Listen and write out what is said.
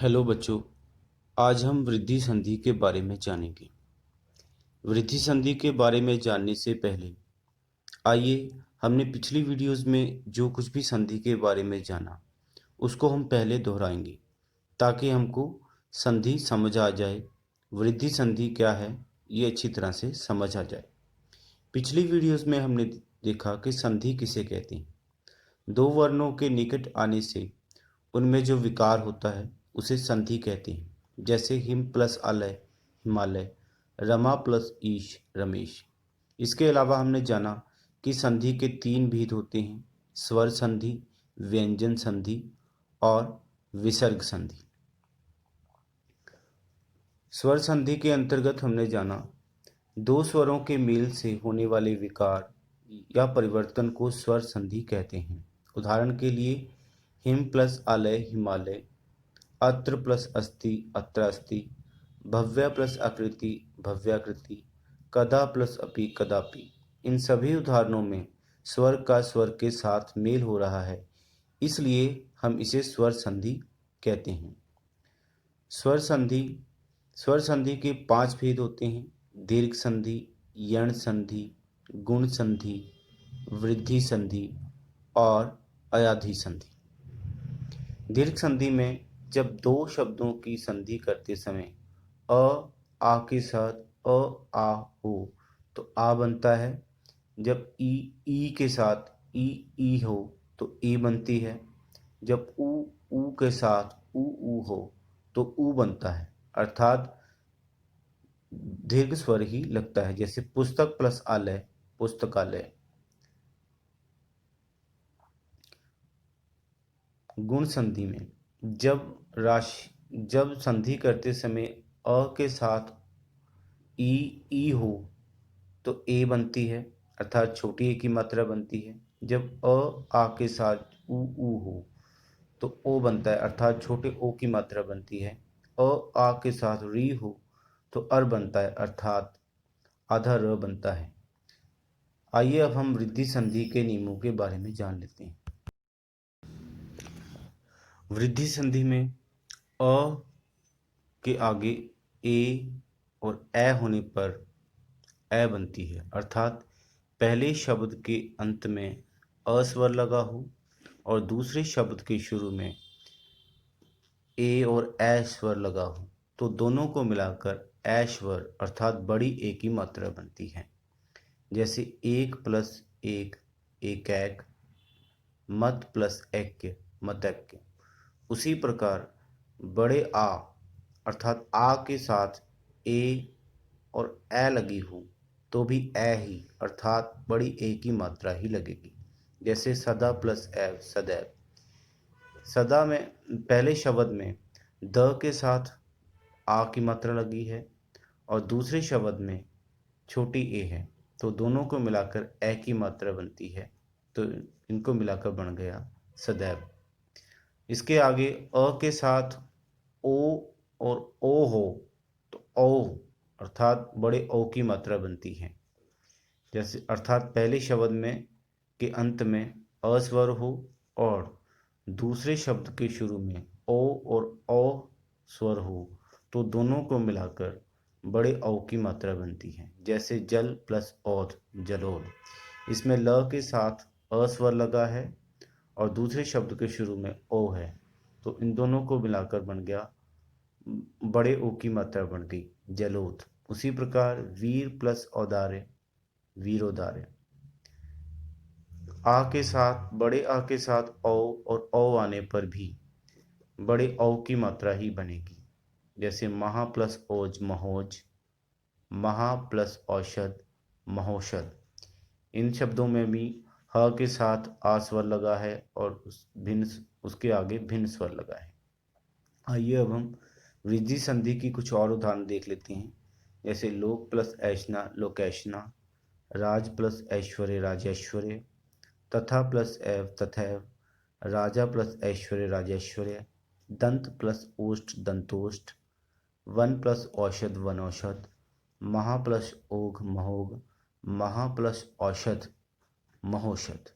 Hello बच्चों, आज हम वृद्धि संधि के बारे में जानेंगे। वृद्धि संधि के बारे में जानने से पहले आइए हमने पिछली वीडियोस में जो कुछ भी संधि के बारे में जाना उसको हम पहले दोहराएंगे ताकि हमको संधि समझ आ जाए। वृद्धि संधि क्या है ये अच्छी तरह से समझ आ जाए। पिछली वीडियोस में हमने देखा कि संधि किसे कहते हैं। दो वर्णों के निकट आने से उनमें जो विकार होता है उसे संधि कहते हैं। जैसे हिम प्लस अलय हिमालय, रमा प्लस ईश रमेश। इसके अलावा हमने जाना कि संधि के तीन भेद होते हैं: स्वर संधि, व्यंजन संधि और विसर्ग संधि। स्वर संधि के अंतर्गत हमने जाना दो स्वरों के मेल से होने वाले विकार या परिवर्तन को स्वर संधि कहते हैं। उदाहरण के लिए हिम प्लस आलय हिमालय, अत्र प्लस अस्ति अत्र अस्ति, भव्य प्लस आकृति भव्याकृति, कदा प्लस अपि कदापि। इन सभी उदाहरणों में स्वर का स्वर के साथ मेल हो रहा है, इसलिए हम इसे स्वर संधि कहते हैं। स्वर संधि के 5 भेद होते हैं: दीर्घ संधि, यण संधि, गुण संधि, वृद्धि संधि और अयाधि संधि। दीर्घ संधि में जब दो शब्दों की संधि करते समय अ आ के साथ अ आ हो तो आ बनता है। जब ई के साथ ई हो तो ई बनती है। जब ऊ के साथ ऊ हो तो ऊ बनता है, अर्थात दीर्घ स्वर ही लगता है। जैसे पुस्तक प्लस आलय पुस्तकालय। गुण संधि में जब संधि करते समय अ के साथ ई हो तो ए बनती है, अर्थात छोटी ए की मात्रा बनती है। जब आ के साथ ऊ हो तो ओ बनता है, अर्थात छोटे ओ की मात्रा बनती है। आ के साथ री हो तो अर बनता है, अर्थात आधा र बनता है। आइए अब हम वृद्धि संधि के नियमों के बारे में जान लेते हैं। वृद्धि संधि में अ के आगे ए और ए होने पर ए बनती है, अर्थात पहले शब्द के अंत में अ स्वर लगा हो और दूसरे शब्द के शुरू में ए और ए स्वर लगा हो तो दोनों को मिलाकर ए स्वर अर्थात बड़ी ए की मात्रा बनती है। जैसे एक प्लस एक एक, मत प्लस एक मतैक्य। उसी प्रकार बड़े आ अर्थात आ के साथ ए और ए लगी हो तो भी ए ही अर्थात बड़ी ए की मात्रा ही लगेगी। जैसे सदा प्लस एव सदैव। सदा में पहले शब्द में द के साथ आ की मात्रा लगी है और दूसरे शब्द में छोटी ए है तो दोनों को मिलाकर ए की मात्रा बनती है, तो इनको मिलाकर बन गया सदैव। इसके आगे अ के साथ ओ और ओ हो तो ओ अर्थात बड़े ओ की मात्रा बनती है। जैसे अर्थात पहले शब्द में के अंत में अ स्वर हो और दूसरे शब्द के शुरू में ओ और ओ स्वर हो तो दोनों को मिलाकर बड़े औ की मात्रा बनती है। जैसे जल प्लस औध जलोढ़। इसमें ल के साथ अ स्वर लगा है और दूसरे शब्द के शुरू में ओ है तो इन दोनों को मिलाकर बन गया बड़े ओ की मात्रा बन गई जलोध। उसी प्रकार वीर प्लस औदार्य वीरोदार्य। आ के साथ बड़े आ के साथ औ और औ आने पर भी बड़े औ की मात्रा ही बनेगी। जैसे महा प्लस ओज महोज, महा प्लस औषध महोषध। इन शब्दों में भी ह के साथ आ स्वर लगा है और उसके आगे भिन्न स्वर लगा है। आइए अब हम वृद्धि संधि की कुछ और उदाहरण देख लेते हैं। जैसे लोक प्लस ऐशना लोकेशना, राज प्लस ऐश्वर्य राजेश्वर्य, तथा प्लस एव तथैव, राजा प्लस ऐश्वर्य राजेश्वर्य, दंत प्लस ओष्ठ दंतोष्ठ, वन प्लस औषध वनौषध, महा प्लस ओघ महोघ, महा प्लस औषध महोषध।